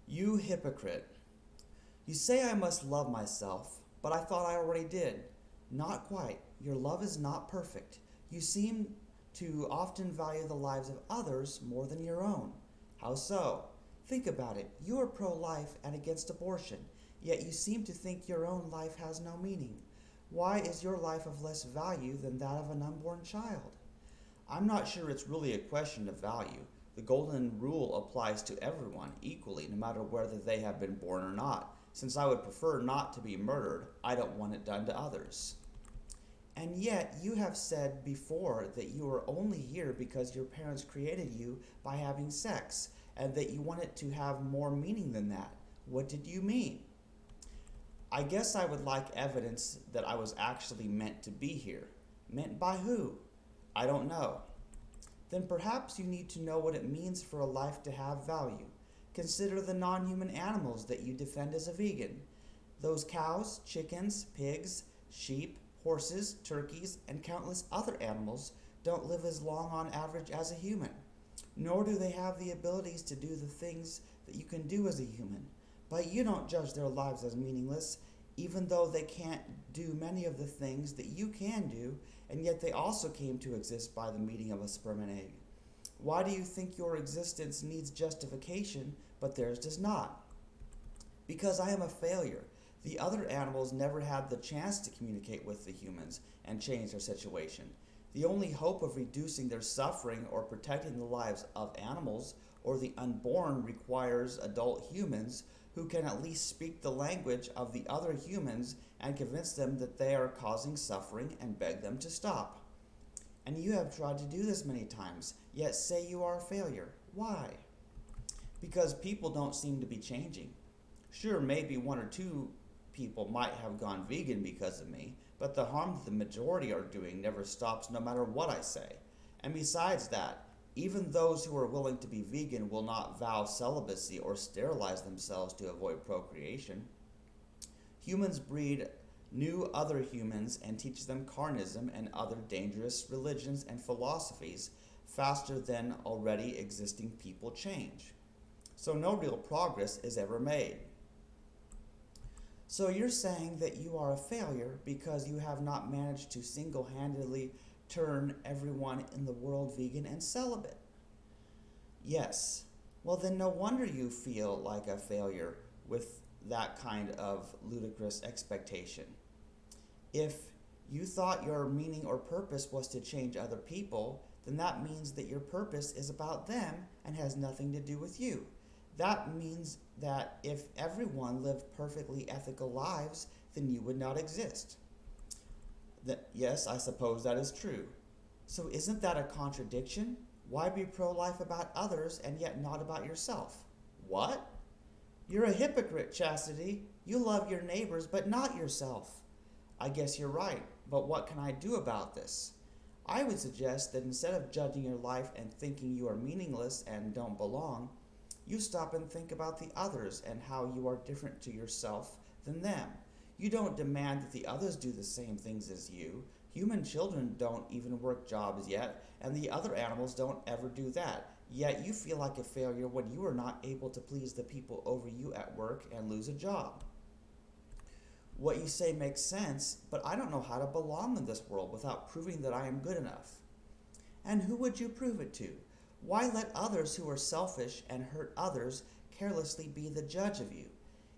You hypocrite! You say I must love myself, but I thought I already did. Not quite. Your love is not perfect. You seem to often value the lives of others more than your own. How so? Think about it. You are pro life and against abortion, yet you seem to think your own life has no meaning. Why is your life of less value than that of an unborn child? I'm not sure it's really a question of value. The golden rule applies to everyone equally, no matter whether they have been born or not. Since I would prefer not to be murdered, I don't want it done to others. And yet, you have said before that you are only here because your parents created you by having sex, and that you want it to have more meaning than that. What did you mean? I guess I would like evidence that I was actually meant to be here. Meant by who? I don't know. Then perhaps you need to know what it means for a life to have value. Consider the non human animals that you defend as a vegan. Those cows, chickens, pigs, sheep, horses, turkeys, and countless other animals don't live as long on average as a human, nor do they have the abilities to do the things that you can do as a human. But you don't judge their lives as meaningless, even though they can't do many of the things that you can do, and yet they also came to exist by the meeting of a sperm and egg. Why do you think your existence needs justification, but theirs does not? Because I am a failure. The other animals never had the chance to communicate with the humans and change their situation. The only hope of reducing their suffering or protecting the lives of animals or the unborn requires adult humans who can at least speak the language of the other humans and convince them that they are causing suffering and beg them to stop. And you have tried to do this many times, yet say you are a failure. Why? Because people don't seem to be changing. Sure, maybe one or two people might have gone vegan because of me, but the harm that the majority are doing never stops no matter what I say. And besides that, even those who are willing to be vegan will not vow celibacy or sterilize themselves to avoid procreation. Humans breed new other humans and teach them carnism and other dangerous religions and philosophies faster than already existing people change. So no real progress is ever made. So you're saying that you are a failure because you have not managed to single-handedly turn everyone in the world vegan and celibate? Yes. Well, then no wonder you feel like a failure with that kind of ludicrous expectation. If you thought your meaning or purpose was to change other people, then that means that your purpose is about them and has nothing to do with you. That means that if everyone lived perfectly ethical lives, then you would not exist. Yes, I suppose that is true. So isn't that a contradiction? Why be pro-life about others and yet not about yourself? What? You're a hypocrite, Chastity. You love your neighbors but not yourself. I guess you're right, but what can I do about this? I would suggest that instead of judging your life and thinking you are meaningless and don't belong, you stop and think about the others and how you are different to yourself than them. You don't demand that the others do the same things as you. Human children don't even work jobs yet, and the other animals don't ever do that. Yet you feel like a failure when you are not able to please the people over you at work and lose a job. What you say makes sense, but I don't know how to belong in this world without proving that I am good enough. And who would you prove it to? Why let others who are selfish and hurt others carelessly be the judge of you?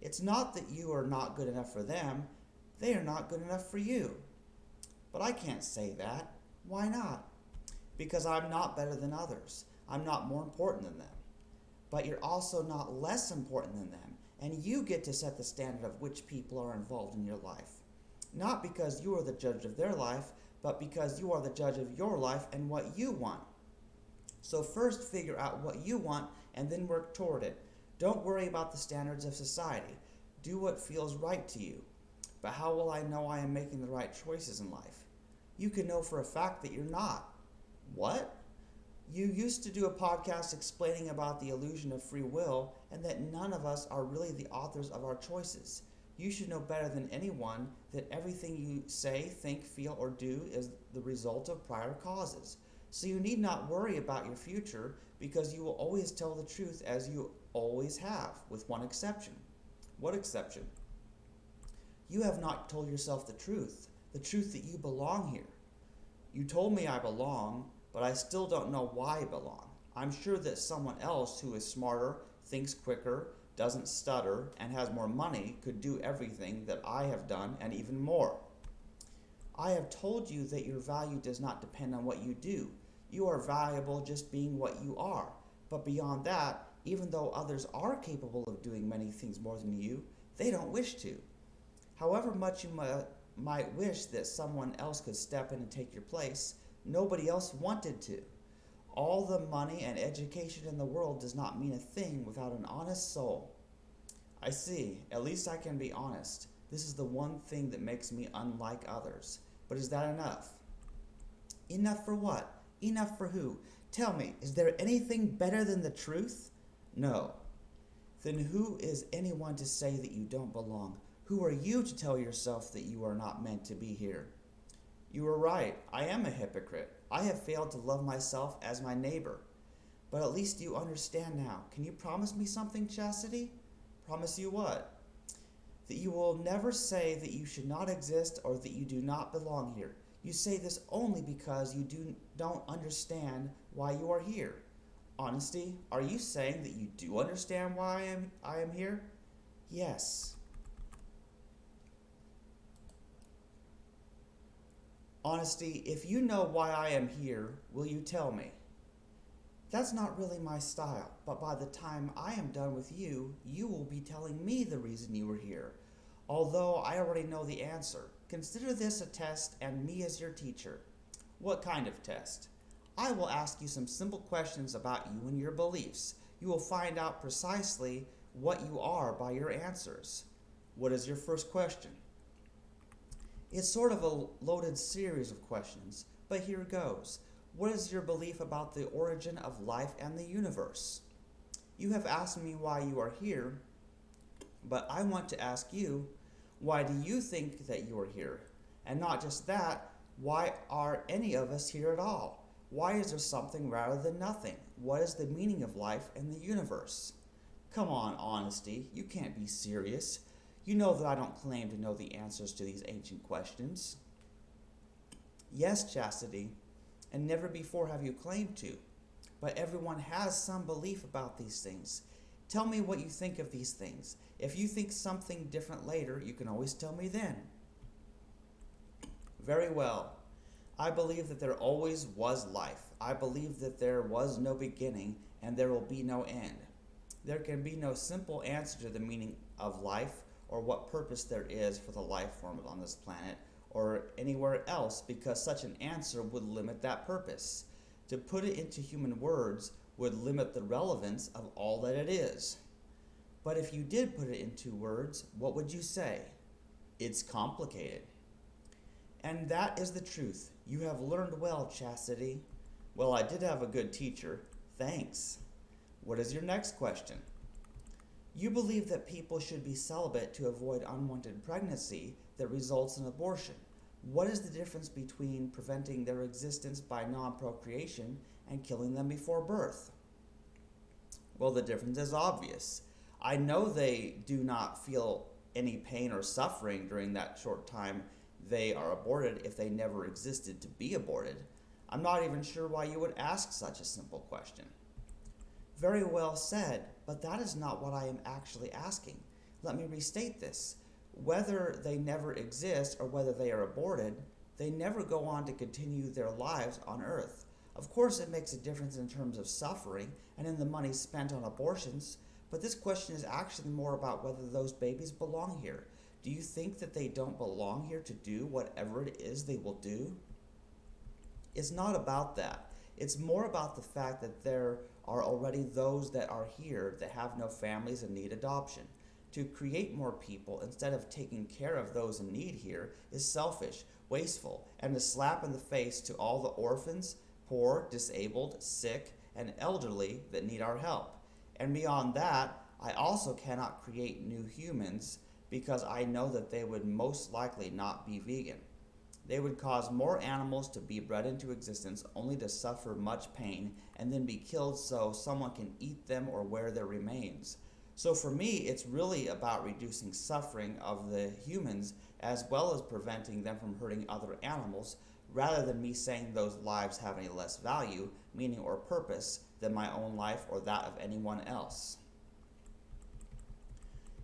It's not that you are not good enough for them, they are not good enough for you. But I can't say that. Why not? Because I'm not better than others. I'm not more important than them. But you're also not less important than them, and you get to set the standard of which people are involved in your life. Not because you are the judge of their life, but because you are the judge of your life and what you want. So first figure out what you want and then work toward it. Don't worry about the standards of society. Do what feels right to you. But how will I know I am making the right choices in life? You can know for a fact that you're not. What? You used to do a podcast explaining about the illusion of free will and that none of us are really the authors of our choices. You should know better than anyone that everything you say, think, feel, or do is the result of prior causes. So you need not worry about your future because you will always tell the truth as you always have, with one exception. What exception? You have not told yourself the truth that you belong here. You told me I belong, but I still don't know why I belong. I'm sure that someone else who is smarter, thinks quicker, doesn't stutter, and has more money could do everything that I have done and even more. I have told you that your value does not depend on what you do. You are valuable just being what you are. But beyond that, even though others are capable of doing many things more than you, they don't wish to. However much you might wish that someone else could step in and take your place, nobody else wanted to. All the money and education in the world does not mean a thing without an honest soul. I see. At least I can be honest. This is the one thing that makes me unlike others. But is that enough? Enough for what? Enough for who? Tell me, is there anything better than the truth? No. Then who is anyone to say that you don't belong? Who are you to tell yourself that you are not meant to be here? You are right. I am a hypocrite. I have failed to love myself as my neighbor. But at least you understand now. Can you promise me something, Chastity? Promise you what? That you will never say that you should not exist or that you do not belong here. You say this only because you don't understand why you are here. Honesty, are you saying that you do understand why I am here? Yes. Honesty, if you know why I am here, will you tell me? That's not really my style, but by the time I am done with you, you will be telling me the reason you were here. Although I already know the answer, consider this a test and me as your teacher. What kind of test? I will ask you some simple questions about you and your beliefs. You will find out precisely what you are by your answers. What is your first question? It's sort of a loaded series of questions, but here goes. What is your belief about the origin of life and the universe? You have asked me why you are here, but I want to ask you, why do you think that you are here? And not just that, why are any of us here at all? Why is there something rather than nothing? What is the meaning of life and the universe? Come on, Honesty, you can't be serious. You know that I don't claim to know the answers to these ancient questions. Yes, Chastity, and never before have you claimed to. But everyone has some belief about these things. Tell me what you think of these things. If you think something different later, you can always tell me then. Very well. I believe that there always was life. I believe that there was no beginning and there will be no end. There can be no simple answer to the meaning of life or what purpose there is for the life form on this planet or anywhere else, because such an answer would limit that purpose. To put it into human words would limit the relevance of all that it is. But if you did put it into words, what would you say? It's complicated. And that is the truth. You have learned well, Chastity. Well, I did have a good teacher. Thanks. What is your next question? You believe that people should be celibate to avoid unwanted pregnancy that results in abortion. What is the difference between preventing their existence by non-procreation and killing them before birth? Well, the difference is obvious. I know they do not feel any pain or suffering during that short time they are aborted if they never existed to be aborted. I'm not even sure why you would ask such a simple question. Very well said, but that is not what I am actually asking. Let me restate this. Whether they never exist or whether they are aborted, they never go on to continue their lives on Earth. Of course, it makes a difference in terms of suffering and in the money spent on abortions, but this question is actually more about whether those babies belong here. Do you think that they don't belong here to do whatever it is they will do? It's not about that. It's more about the fact that there are already those that are here that have no families and need adoption. To create more people instead of taking care of those in need here is selfish, wasteful, and a slap in the face to all the orphans, poor, disabled, sick, and elderly that need our help. And beyond that, I also cannot create new humans because I know that they would most likely not be vegan. They would cause more animals to be bred into existence only to suffer much pain and then be killed so someone can eat them or wear their remains. So for me, it's really about reducing suffering of the humans as well as preventing them from hurting other animals, rather than me saying those lives have any less value, meaning, or purpose than my own life or that of anyone else.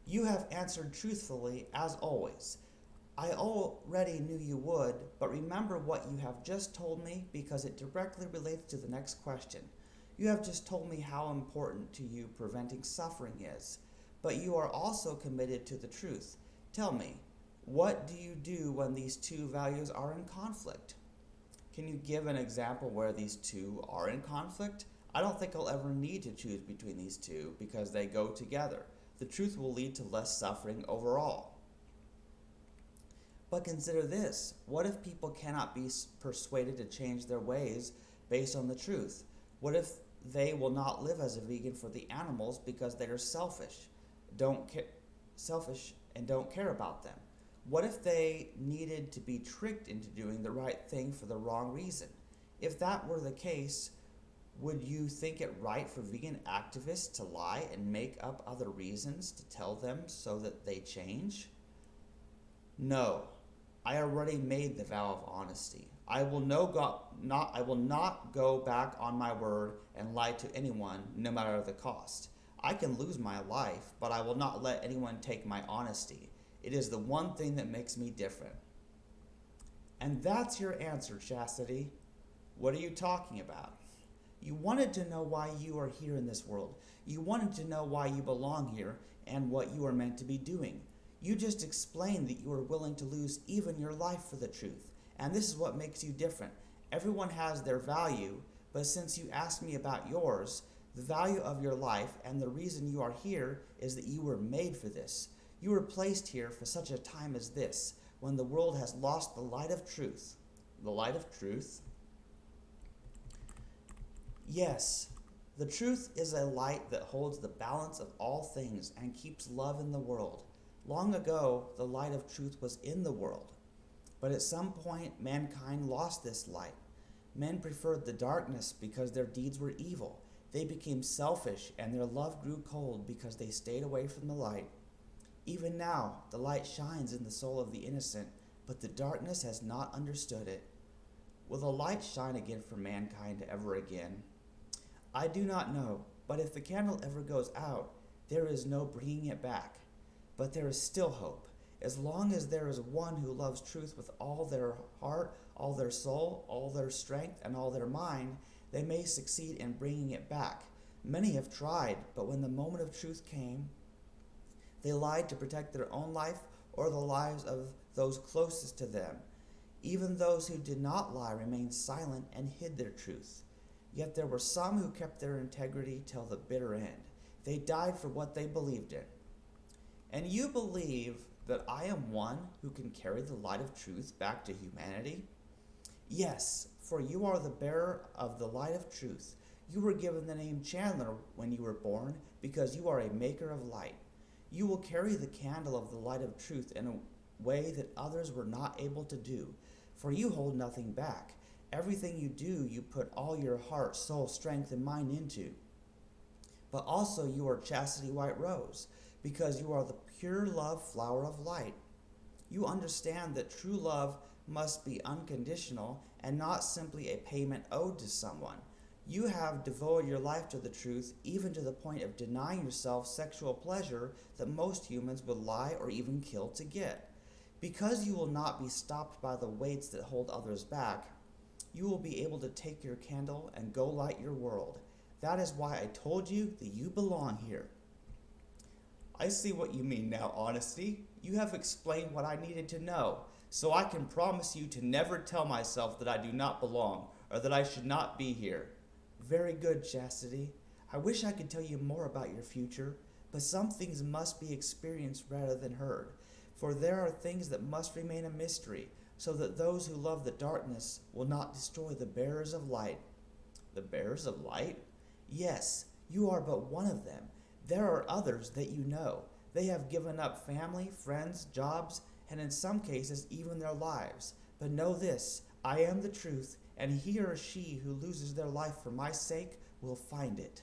You have answered truthfully, as always. I already knew you would, but remember what you have just told me because it directly relates to the next question. You have just told me how important to you preventing suffering is, but you are also committed to the truth. Tell me, what do you do when these two values are in conflict? Can you give an example where these two are in conflict? I don't think I'll ever need to choose between these two because they go together. The truth will lead to less suffering overall. But consider this, what if people cannot be persuaded to change their ways based on the truth? What if they will not live as a vegan for the animals because they are selfish and don't care about them? What if they needed to be tricked into doing the right thing for the wrong reason? If that were the case, would you think it right for vegan activists to lie and make up other reasons to tell them so that they change? No, I already made the vow of honesty. I will not go back on my word and lie to anyone, no matter the cost. I can lose my life, but I will not let anyone take my honesty. It is the one thing that makes me different. And that's your answer, Chastity. What are you talking about? You wanted to know why you are here in this world. You wanted to know why you belong here and what you are meant to be doing. You just explained that you are willing to lose even your life for the truth. And this is what makes you different. Everyone has their value, but since you asked me about yours, the value of your life and the reason you are here is that you were made for this. You were placed here for such a time as this, when the world has lost the light of truth. The light of truth? Yes, the truth is a light that holds the balance of all things and keeps love in the world. Long ago, the light of truth was in the world, but at some point, mankind lost this light. Men preferred the darkness because their deeds were evil. They became selfish, and their love grew cold because they stayed away from the light. Even now, the light shines in the soul of the innocent, but the darkness has not understood it. Will the light shine again for mankind ever again? I do not know, but if the candle ever goes out, there is no bringing it back. But there is still hope. As long as there is one who loves truth with all their heart, all their soul, all their strength, and all their mind, they may succeed in bringing it back. Many have tried, but when the moment of truth came, they lied to protect their own life or the lives of those closest to them. Even those who did not lie remained silent and hid their truth. Yet there were some who kept their integrity till the bitter end. They died for what they believed in. And you believe that I am one who can carry the light of truth back to humanity? Yes, for you are the bearer of the light of truth. You were given the name Chandler when you were born because you are a maker of light. You will carry the candle of the light of truth in a way that others were not able to do, for you hold nothing back. Everything you do, you put all your heart, soul, strength, and mind into. But also you are Chastity White Rose, because you are the pure love flower of light. You understand that true love must be unconditional and not simply a payment owed to someone. You have devoted your life to the truth, even to the point of denying yourself sexual pleasure that most humans would lie or even kill to get. Because you will not be stopped by the weights that hold others back, you will be able to take your candle and go light your world. That is why I told you that you belong here. I see what you mean now, Honesty. You have explained what I needed to know, so I can promise you to never tell myself that I do not belong or that I should not be here. Very good, Chastity. I wish I could tell you more about your future, but some things must be experienced rather than heard, for there are things that must remain a mystery, so that those who love the darkness will not destroy the bearers of light. The bearers of light? Yes, you are but one of them. There are others that you know. They have given up family, friends, jobs, and in some cases even their lives. But know this, I am the truth, and he or she who loses their life for my sake will find it.